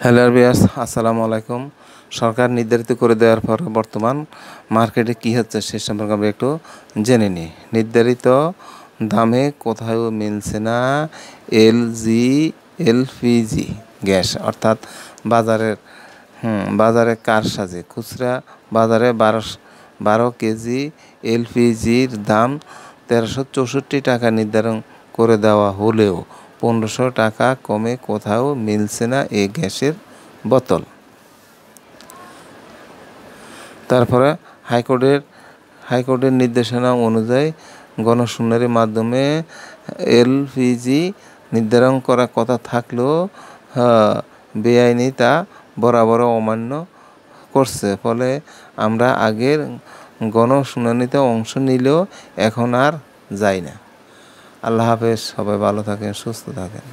Hello viewers, আসসালামু আলাইকুম। সরকার নির্ধারিত করে দেওয়ার পর বর্তমান মার্কেটে কী হচ্ছে সে সম্পর্কে আমরা একটু জেনে নিই। নির্ধারিত দামে কোথাও মিলছে না এলপিজি গ্যাস, অর্থাৎ বাজারের বাজারে কারসাজি। খুচরা বাজারে 12 কেজি এলপিজির দাম 1364 টাকা নির্ধারণ করে দেওয়া হলেও 1500 টাকা কমে কোথাও মিলছে না এই গ্যাসের বোতল। তারপরে হাইকোর্টের নির্দেশনা অনুযায়ী গণশুনারির মাধ্যমে এলপিজি নির্ধারণ করার কথা থাকলেও বেআইনি তা বরাবর অমান্য করছে। ফলে আমরা আগের গণশুনানিতে অংশ নিলেও এখন আর যাই না। আল্লাহ হাফেজ, সবাই ভালো থাকেন, সুস্থ থাকেন।